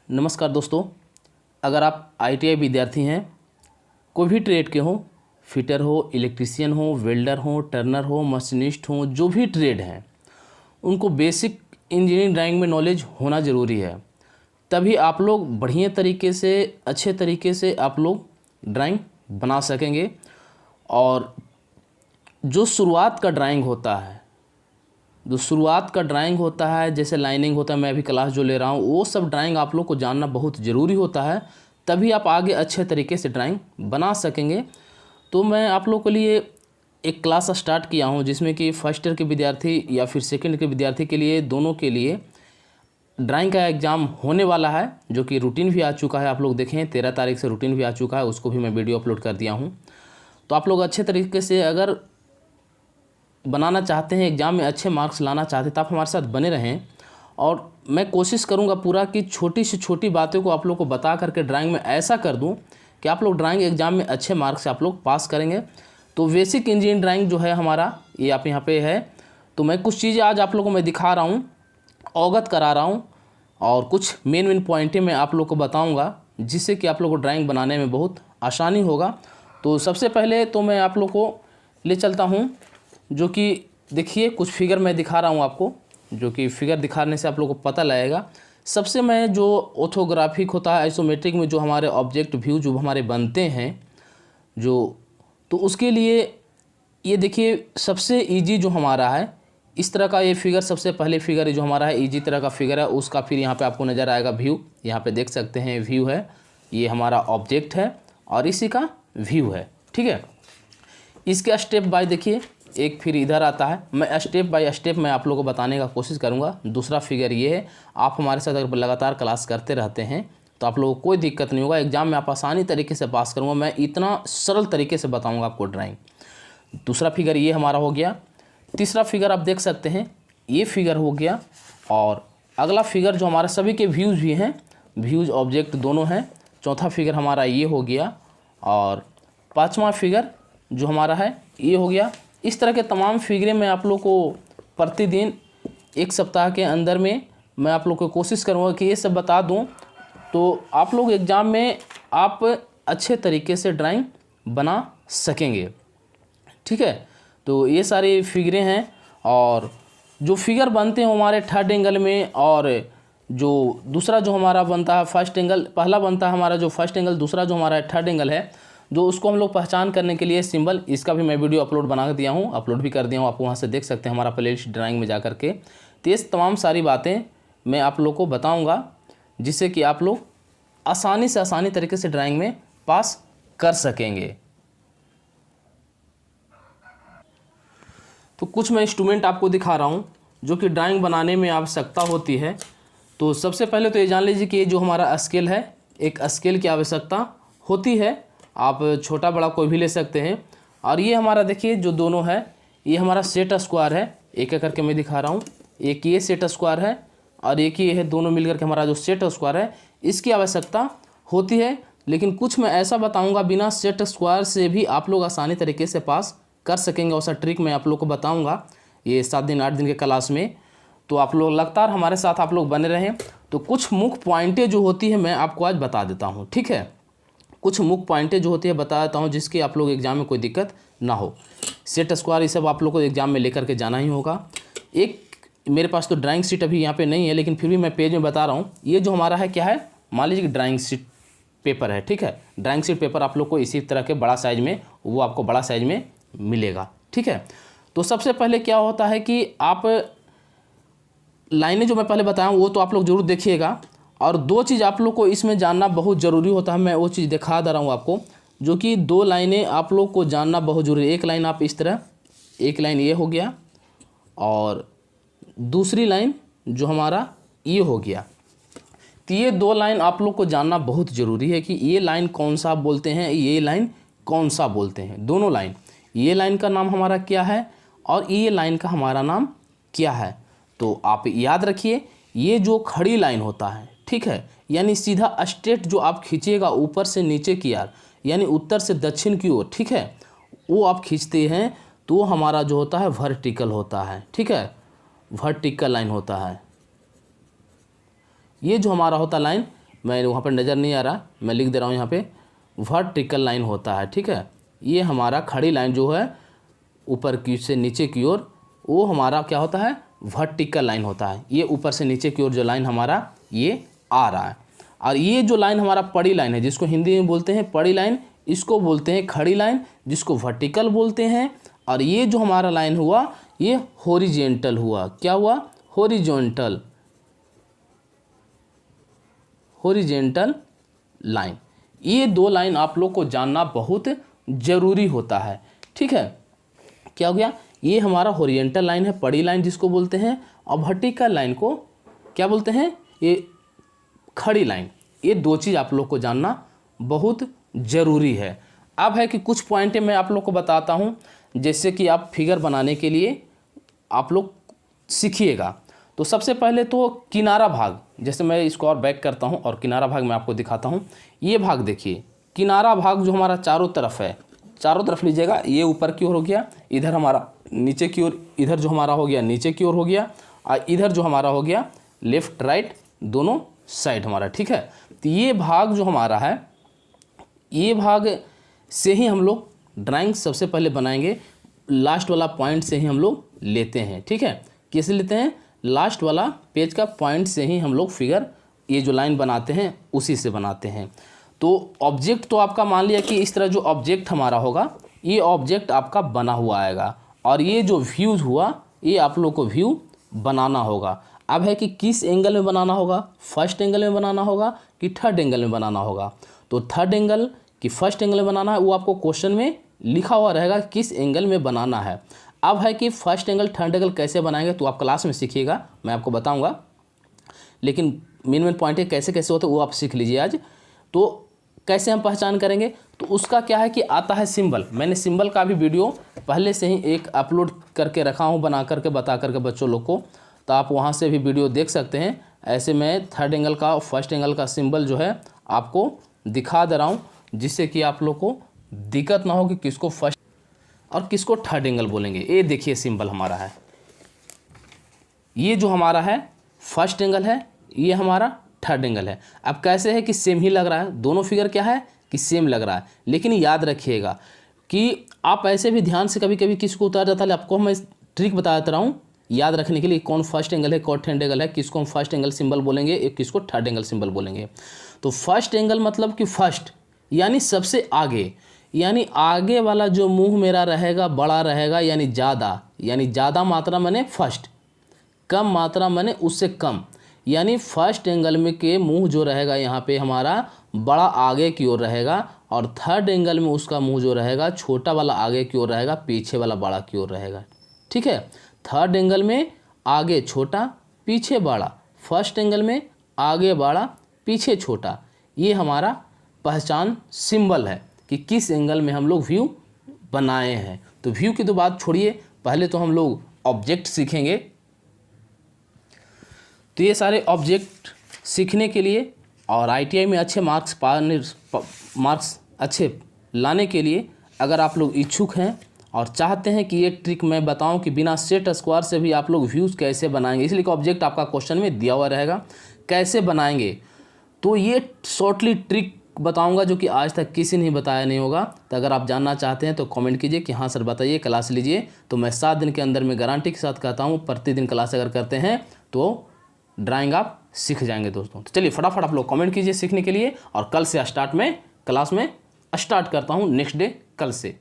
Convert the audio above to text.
नमस्कार दोस्तों, अगर आप आईटीआई विद्यार्थी हैं, कोई भी ट्रेड के हों, फिटर हो, इलेक्ट्रीशियन हो, वेल्डर हो, टर्नर हो, मशीनिस्ट हो, जो भी ट्रेड हैं उनको बेसिक इंजीनियरिंग ड्राइंग में नॉलेज होना ज़रूरी है। तभी आप लोग बढ़िया तरीके से, अच्छे तरीके से आप लोग ड्राइंग बना सकेंगे। और जो शुरुआत का ड्राइंग होता है, जैसे लाइनिंग होता है, मैं अभी क्लास जो ले रहा हूँ, वो सब ड्राइंग आप लोग को जानना बहुत ज़रूरी होता है, तभी आप आगे अच्छे तरीके से ड्राइंग बना सकेंगे। तो मैं आप लोग के लिए एक क्लास स्टार्ट किया हूँ, जिसमें कि फर्स्ट ईयर के विद्यार्थी या फिर सेकेंड ईयर के विद्यार्थी के लिए, दोनों के लिए ड्राइंग का एग्ज़ाम होने वाला है, जो कि रूटीन भी आ चुका है। आप लोग देखें 13 तारीख से रूटीन भी आ चुका है, उसको भी मैं वीडियो अपलोड कर दिया हूँ। तो आप लोग अच्छे तरीके से अगर बनाना चाहते हैं, एग्ज़ाम में अच्छे मार्क्स लाना चाहते हैं, तो आप हमारे साथ बने रहें। और मैं कोशिश करूंगा पूरा कि छोटी से छोटी बातों को आप लोग को बता करके ड्राइंग में ऐसा कर दूं कि आप लोग ड्राइंग एग्ज़ाम में अच्छे मार्क्स से आप लोग पास करेंगे। तो बेसिक इंजीनियरिंग ड्राइंग जो है हमारा, ये आप यहाँ पे है। तो मैं कुछ चीज़ें आज आप लोगों को मैं दिखा रहा हूँ, अवगत करा रहा हूँ, और कुछ मेन पॉइंटें मैं आप लोग को बताऊँगा, जिससे कि आप लोग को ड्राइंग बनाने में बहुत आसानी होगा। तो सबसे पहले तो मैं आप लोग को ले चलता हूँ, जो कि देखिए कुछ फिगर मैं दिखा रहा हूँ आपको, जो कि फिगर दिखाने से आप लोगों को पता लगेगा। सबसे मैं जो ऑर्थोग्राफिक होता है, आइसोमेट्रिक में जो हमारे ऑब्जेक्ट व्यू जो हमारे बनते हैं, तो उसके लिए ये देखिए सबसे इजी जो हमारा है, इस तरह का ये फिगर, सबसे पहले फिगर जो हमारा है इजी तरह का फिगर है, उसका फिर यहाँ पे आपको नज़र आएगा व्यू। यहाँ पे देख सकते हैं व्यू है, ये हमारा ऑब्जेक्ट है और इसी का व्यू है, ठीक है। इसके स्टेप बाय देखिए, एक फिर इधर आता है, मैं स्टेप बाय स्टेप मैं आप लोगों को बताने का कोशिश करूंगा। दूसरा फिगर ये है। आप हमारे साथ अगर लगातार क्लास करते रहते हैं तो आप लोगों को कोई दिक्कत नहीं होगा, एग्जाम में आप आसानी तरीके से पास करूंगा। मैं इतना सरल तरीके से बताऊंगा आपको ड्राइंग। दूसरा फिगर ये हमारा हो गया। तीसरा फिगर आप देख सकते हैं, ये फिगर हो गया। और अगला फिगर जो हमारा सभी के व्यूज़ भी हैं, व्यूज़ ऑब्जेक्ट दोनों हैं। चौथा फिगर हमारा ये हो गया। और पाँचवा फिगर जो हमारा है ये हो गया। इस तरह के तमाम फिगरें मैं आप लोग को प्रतिदिन एक सप्ताह के अंदर में मैं आप लोग को कोशिश करूँगा कि ये सब बता दूँ, तो आप लोग एग्ज़ाम में आप अच्छे तरीके से ड्राइंग बना सकेंगे, ठीक है। तो ये सारी फिगरें हैं। और जो फिगर बनते हैं हमारे थर्ड एंगल में, और जो दूसरा जो हमारा बनता है फर्स्ट एंगल, पहला बनता है हमारा जो फर्स्ट एंगल, दूसरा जो हमारा थर्ड एंगल है, जो उसको हम लोग पहचान करने के लिए सिंबल, इसका भी मैं वीडियो अपलोड बना दिया हूँ, अपलोड भी कर दिया हूँ। आप वहाँ से देख सकते हैं हमारा प्लेलिस्ट ड्राइंग में जा कर के। तो ये तमाम सारी बातें मैं आप लोग को बताऊँगा, जिससे कि आप लोग आसानी से आसानी तरीके से ड्राइंग में पास कर सकेंगे। तो कुछ मैं इंस्ट्रूमेंट आपको दिखा रहा हूँ जो कि ड्राइंग बनाने में आवश्यकता होती है। तो सबसे पहले तो ये जान लीजिए कि ये जो हमारा स्केल है, एक स्केल की आवश्यकता होती है। आप छोटा बड़ा कोई भी ले सकते हैं। और ये हमारा देखिए जो दोनों है, ये हमारा सेट स्क्वायर है। एक एक करके मैं दिखा रहा हूँ। एक ये सेट स्क्वायर है और एक ये है, दोनों मिलकर के हमारा जो सेट स्क्वायर है, इसकी आवश्यकता होती है। लेकिन कुछ मैं ऐसा बताऊँगा, बिना सेट स्क्वायर से भी आप लोग आसानी तरीके से पास कर सकेंगे। और सा ट्रिक मैं आप लोग को बताऊँगा ये 7 दिन 8 दिन के क्लास में। तो आप लोग लगातार हमारे साथ आप लोग बने रहें। तो कुछ मुख्य पॉइंटें जो होती है मैं आपको आज बता देता हूँ, ठीक है। कुछ मुख्य पॉइंटें जो होती है बता देता हूँ, जिसके आप लोग एग्जाम में कोई दिक्कत ना हो। सेट स्क्वायर ये सब आप लोग को एग्जाम में लेकर के जाना ही होगा। एक मेरे पास तो ड्राइंग शीट अभी यहाँ पे नहीं है, लेकिन फिर भी मैं पेज में बता रहा हूँ। ये जो हमारा है क्या है, मान लीजिए कि ड्राइंग शीट पेपर है, ठीक है। ड्राइंग शीट पेपर आप लोग को इसी तरह के बड़ा साइज में, वो आपको बड़ा साइज में मिलेगा, ठीक है। तो सबसे पहले क्या होता है कि आप लाइनें जो मैं पहले बताया हूँ वो तो आप लोग जरूर देखिएगा। और दो चीज़ आप लोग को इसमें जानना बहुत ज़रूरी होता है, मैं वो चीज़ दिखा दे रहा हूँ आपको, जो कि दो लाइनें आप लोग को जानना बहुत ज़रूरी है। एक लाइन आप इस तरह, एक लाइन ये हो गया, और दूसरी लाइन जो हमारा ये हो गया। तो ये दो लाइन आप लोग को जानना बहुत ज़रूरी है कि ये लाइन कौन सा बोलते हैं, ये लाइन कौन सा बोलते हैं। दोनों लाइन, ये लाइन का नाम हमारा क्या है और ये लाइन का हमारा नाम क्या है। तो आप याद रखिए, ये जो खड़ी लाइन होता है, ठीक है, यानी सीधा स्ट्रेट जो आप खींचिएगा ऊपर से नीचे की ओर, यानी उत्तर से दक्षिण की ओर, ठीक है, वो आप खींचते हैं तो हमारा जो होता है वर्टिकल होता है, ठीक है, वर्टिकल लाइन होता है। ये जो हमारा होता लाइन, मैं वहाँ पर नज़र नहीं आ रहा, मैं लिख दे रहा हूँ यहाँ पे, वर्टिकल लाइन होता है। ठीक है, ये हमारा खड़ी लाइन जो है ऊपर की से नीचे की ओर, वो हमारा क्या होता है, वर्टिकल लाइन होता है। ये ऊपर से नीचे की ओर जो लाइन हमारा ये आ रहा है। और ये जो लाइन हमारा पड़ी लाइन है, जिसको हिंदी में बोलते हैं पड़ी लाइन, इसको बोलते हैं खड़ी लाइन, जिसको वर्टिकल बोलते हैं। और ये जो हमारा लाइन हुआ ये हॉरिजॉन्टल हुआ। क्या हुआ, हॉरिजॉन्टल, हॉरिजॉन्टल लाइन। ये दो लाइन आप लोग को जानना बहुत ज़रूरी होता है। ठीक है, क्या हो गया, ये हमारा हॉरिजॉन्टल लाइन है, पड़ी लाइन जिसको बोलते हैं, और वर्टिकल लाइन को क्या बोलते हैं, ये खड़ी लाइन। ये दो चीज़ आप लोग को जानना बहुत ज़रूरी है। अब है कि कुछ पॉइंटें मैं आप लोग को बताता हूँ, जैसे कि आप फिगर बनाने के लिए आप लोग सीखिएगा। तो सबसे पहले तो किनारा भाग, जैसे मैं इसको और बैक करता हूँ और किनारा भाग मैं आपको दिखाता हूँ। ये भाग देखिए, किनारा भाग जो हमारा चारों तरफ है, चारों तरफ लीजिएगा। ये ऊपर की ओर हो गया, इधर हमारा नीचे की ओर, इधर जो हमारा हो गया नीचे की ओर हो गया, और इधर जो हमारा हो गया लेफ़्ट राइट दोनों साइड हमारा। ठीक है, तो ये भाग जो हमारा है, ये भाग से ही हम लोग ड्राइंग सबसे पहले बनाएंगे। लास्ट वाला पॉइंट से ही हम लोग लेते हैं। ठीक है, कैसे लेते हैं, लास्ट वाला पेज का पॉइंट से ही हम लोग फिगर, ये जो लाइन बनाते हैं उसी से बनाते हैं। तो ऑब्जेक्ट तो आपका मान लिया कि इस तरह जो ऑब्जेक्ट हमारा होगा, ये ऑब्जेक्ट आपका बना हुआ आएगा, और ये जो व्यूज़ हुआ ये आप लोग को व्यू बनाना होगा। अब है कि किस एंगल में बनाना होगा, फर्स्ट एंगल में बनाना होगा कि थर्ड एंगल में बनाना होगा। तो थर्ड एंगल कि फर्स्ट एंगल में बनाना है, वो आपको क्वेश्चन में लिखा हुआ रहेगा किस एंगल में बनाना है। अब है कि फर्स्ट एंगल थर्ड एंगल कैसे बनाएंगे तो आप क्लास में सीखिएगा, मैं आपको बताऊंगा, लेकिन मेन पॉइंट है कैसे कैसे होते वो आप सीख लीजिए आज। तो कैसे हम पहचान करेंगे, तो उसका क्या है कि आता है सिंबल। मैंने सिंबल का भी वीडियो पहले से ही एक अपलोड करके रखा हूँ, बना करके बता करके बच्चों लोग को, तो आप वहाँ से भी वीडियो देख सकते हैं। ऐसे मैं थर्ड एंगल का और फर्स्ट एंगल का सिंबल जो है आपको दिखा दे रहा हूँ, जिससे कि आप लोग को दिक्कत ना हो कि किसको फर्स्ट और किसको थर्ड एंगल बोलेंगे। ये देखिए सिंबल हमारा है, ये जो हमारा है फर्स्ट एंगल है, ये हमारा थर्ड एंगल है। अब कैसे है कि सेम ही लग रहा है, दोनों फिगर क्या है कि सेम लग रहा है। लेकिन याद रखिएगा कि आप ऐसे भी ध्यान से कभी कभी किसको उतार जाता है, आपको मैं ट्रिक बताता रहा हूँ याद रखने के लिए, कौन फर्स्ट एंगल है कौन थर्ड एंगल है, किसको हम फर्स्ट एंगल सिंबल बोलेंगे, एक किसको थर्ड एंगल सिंबल बोलेंगे। तो फर्स्ट एंगल मतलब कि फर्स्ट यानी सबसे आगे, यानी आगे वाला जो मुंह मेरा रहेगा बड़ा रहेगा, यानी ज़्यादा मात्रा माने फर्स्ट, कम मात्रा माने उससे कम। यानी फर्स्ट एंगल में के मुंह जो रहेगा यहाँ पे हमारा बड़ा आगे की ओर रहेगा, और थर्ड एंगल में उसका मुंह जो रहेगा छोटा वाला आगे की ओर रहेगा, पीछे वाला बड़ा की ओर रहेगा। ठीक है, थर्ड एंगल में आगे छोटा पीछे बड़ा, फर्स्ट एंगल में आगे बड़ा पीछे छोटा। ये हमारा पहचान सिंबल है कि किस एंगल में हम लोग व्यू बनाए हैं। तो व्यू की तो बात छोड़िए, पहले तो हम लोग ऑब्जेक्ट सीखेंगे। तो ये सारे ऑब्जेक्ट सीखने के लिए और आईटीआई में अच्छे मार्क्स अच्छे लाने के लिए अगर आप लोग इच्छुक हैं और चाहते हैं कि ये ट्रिक मैं बताऊं कि बिना सेट स्क्वायर से भी आप लोग व्यूज़ कैसे बनाएंगे, इसलिए कि ऑब्जेक्ट आपका क्वेश्चन में दिया हुआ रहेगा कैसे बनाएंगे, तो ये शॉर्टली ट्रिक बताऊंगा जो कि आज तक किसी ने बताया नहीं होगा। तो अगर आप जानना चाहते हैं तो कमेंट कीजिए कि हाँ सर बताइए, क्लास लीजिए। तो मैं 7 दिन के अंदर में गारंटी के साथ कहता हूँ प्रतिदिन क्लास अगर करते हैं तो ड्राइंग आप सीख जाएंगे दोस्तों। तो चलिए फटाफट आप लोग कमेंट कीजिए सीखने के लिए, और कल से क्लास में स्टार्ट करता हूँ, नेक्स्ट डे कल से।